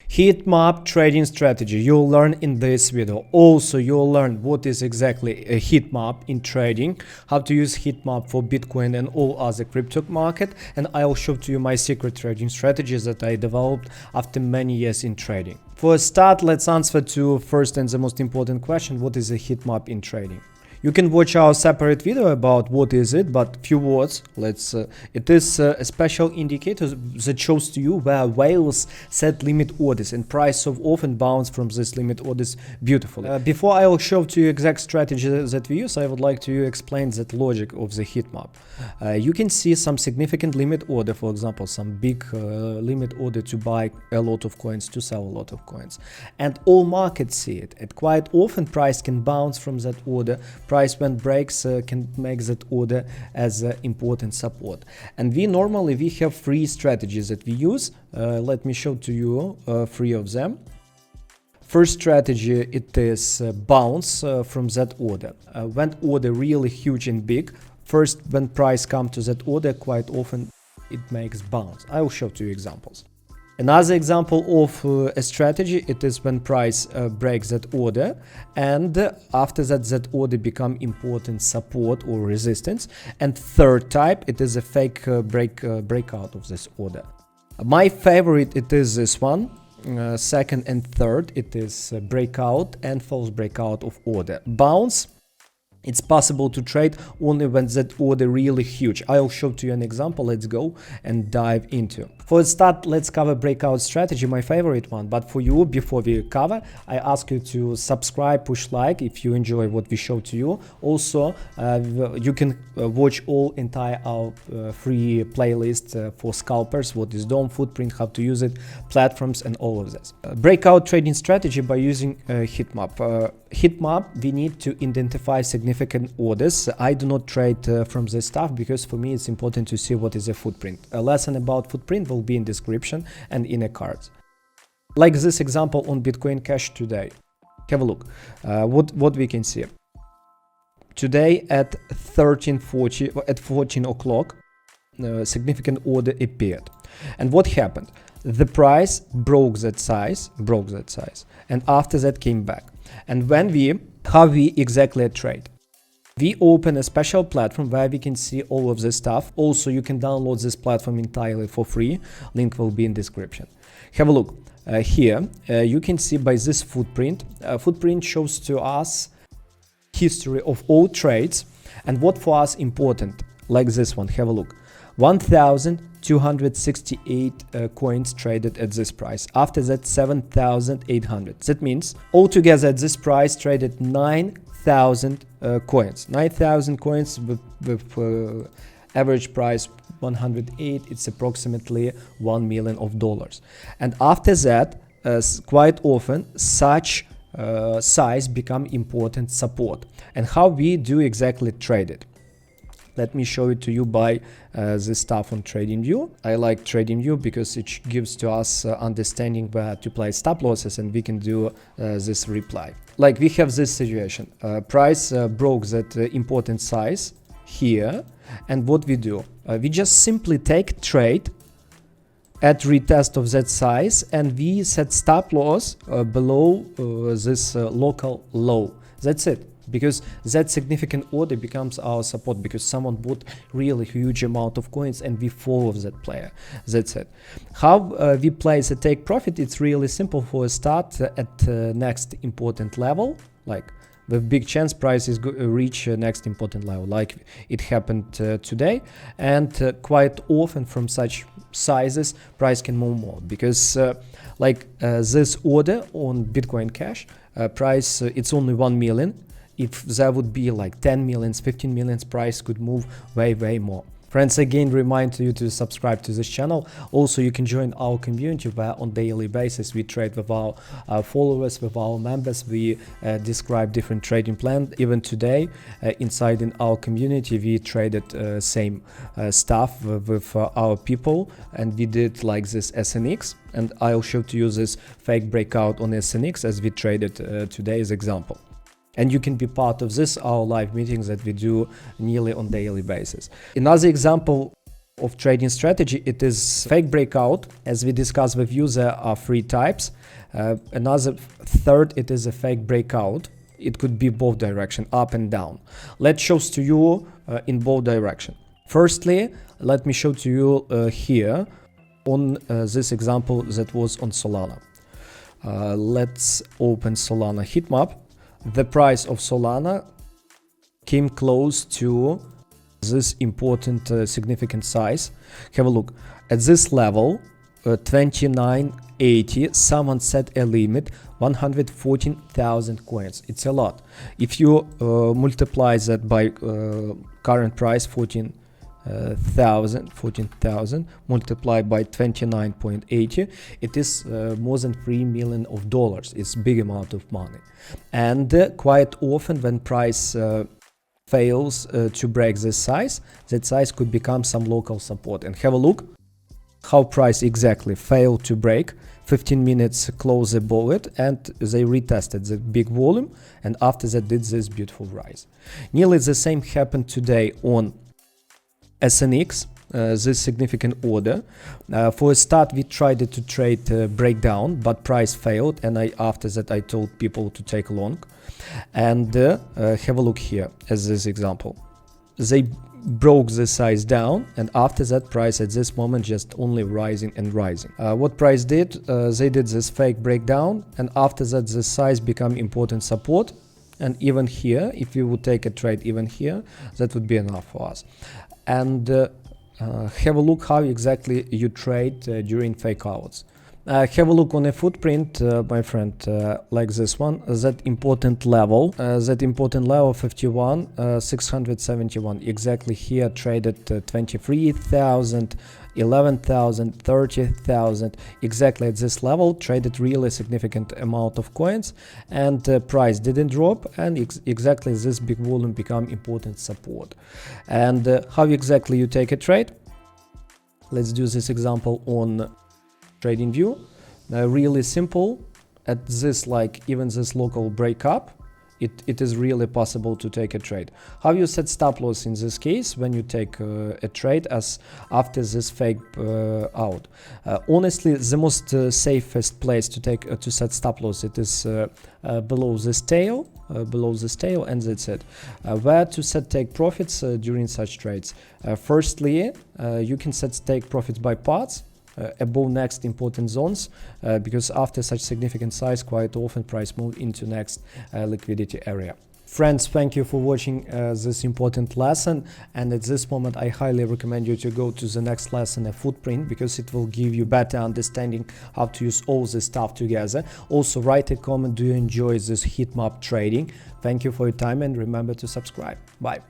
Heatmap trading strategy you'll learn in this video. Also, you'll learn what is exactly a heatmap in trading, how to use heatmap for Bitcoin and all other crypto market, and I'll show to you my secret trading strategies that I developed after many years in trading. For a start, let's answer to first and the most important question: what is a heatmap in trading? You can watch our separate video about what is it, but few words. It is a special indicator that shows to you where whales set limit orders and price so often bounce from this limit orders beautifully. Before I will show to you exact strategy that we use, I would like to explain that logic of the heat map. You can see some significant limit order, for example, some big limit order to buy a lot of coins, to sell a lot of coins, and all markets see it. And quite often price can bounce from that order. Price when breaks can make that order as important support. And we have three strategies that we use. Let me show to you three of them. First strategy, it is bounce from that order. When order really huge and big, first when price come to that order, quite often it makes bounce. I will show to you examples. Another example of a strategy, it is when price breaks that order, and after that order become important support or resistance. And third type, it is a fake breakout of this order. My favorite, it is this one. Second and third, it is breakout and false breakout of order. Bounce, it's possible to trade only when that order really huge. I'll show to you an example. Let's go and dive into. For a start, let's cover breakout strategy, my favorite one. But for you, before we cover, I ask you to subscribe, push like if you enjoy what we show to you. Also, you can watch all entire our free playlist for scalpers, what is DOM, footprint, how to use it, platforms, and all of this. Breakout trading strategy by using heatmap. Heatmap, we need to identify significant orders. I do not trade from this stuff because for me it's important to see what is a footprint. A lesson about footprint will be in description and in a card. Like this example on Bitcoin Cash today. Have a look. What we can see. Today at 13:40, at 14 o'clock, significant order appeared. And what happened? The price broke that size, and after that came back. And how we exactly trade? We open a special platform where we can see all of this stuff. Also, you can download this platform entirely for free. Link will be in description. Have a look. Here, you can see by this footprint. Footprint shows to us history of all trades and what for us important, like this one. Have a look. 1,268 coins traded at this price. After that, 7,800. That means altogether at this price traded 9,000 coins. 9,000 coins with average price 108. It's approximately $1 million. And after that, quite often such size become important support. And how we do exactly trade it? Let me show it to you by this stuff on TradingView. I like TradingView because it gives to us understanding where to place stop losses, and we can do this reply. Like we have this situation. Price broke that important size here, and what we do? We just simply take trade at retest of that size, and we set stop loss below this local low. That's it. Because that significant order becomes our support, because someone bought really huge amount of coins and we follow that player. That's it. How we place a take profit? It's really simple. For a start, at next important level, like with big chance price is reach next important level, like it happened today. And quite often from such sizes price can move more, because this order on Bitcoin Cash price, it's only 1 million. If there would be like 10 millions, 15 millions, price could move way more. Friends, again, remind you to subscribe to this channel. Also, you can join our community where on daily basis we trade with our followers, with our members. We describe different trading plans. Even today, inside in our community, we traded same stuff with our people, and we did like this SNX. And I'll show to you this fake breakout on SNX as we traded today's example. And you can be part of this, our live meetings that we do nearly on daily basis. Another example of trading strategy, it is fake breakout. As we discussed with you, there are three types. Another third, it is a fake breakout. It could be both direction, up and down. Let's show to you in both direction. Firstly, let me show to you here on this example that was on Solana. Let's open Solana Heatmap. The price of Solana came close to this important significant size. Have a look at this level, 29.80. Someone set a limit, 114,000 coins. It's a lot. If you multiply that by current price, 14,000 multiplied by 29.80, it is more than $3 million. It's a big amount of money. And quite often when price fails to break this size, that size could become some local support. And have a look how price exactly failed to break. 15 minutes close above it, and they retested the big volume, and after that did this beautiful rise. Nearly the same happened today on SNX, this significant order. For a start, we tried to trade breakdown, but price failed, and after that I told people to take long. And have a look here as this example. They broke the size down, and after that price at this moment just only rising and rising. What price did? They did this fake breakdown, and after that the size become important support. And even here, if we would take a trade even here, that would be enough for us. And have a look how exactly you trade during fake outs. Have a look on a footprint, my friend, like this one, that important level 51, 671, exactly here traded 23,000, 11,000, 30,000, exactly at this level traded really significant amount of coins, and price didn't drop, and exactly this big volume become important support. And how exactly you take a trade? Let's do this example on TradingView. Really simple. At this, like even this local breakup, it is really possible to take a trade. How you set stop loss in this case when you take a trade as after this fake out? Honestly, the most safest place to take to set stop loss, it is below this tail, and that's it. Where to set take profits during such trades? Firstly, you can set take profits by parts above next important zones, because after such significant size, quite often price move into next liquidity area. Friends, thank you for watching this important lesson, and at this moment I highly recommend you to go to the next lesson, a footprint, because it will give you better understanding how to use all this stuff together. Also write a comment, do you enjoy this heat map trading? Thank you for your time, and remember to subscribe. Bye.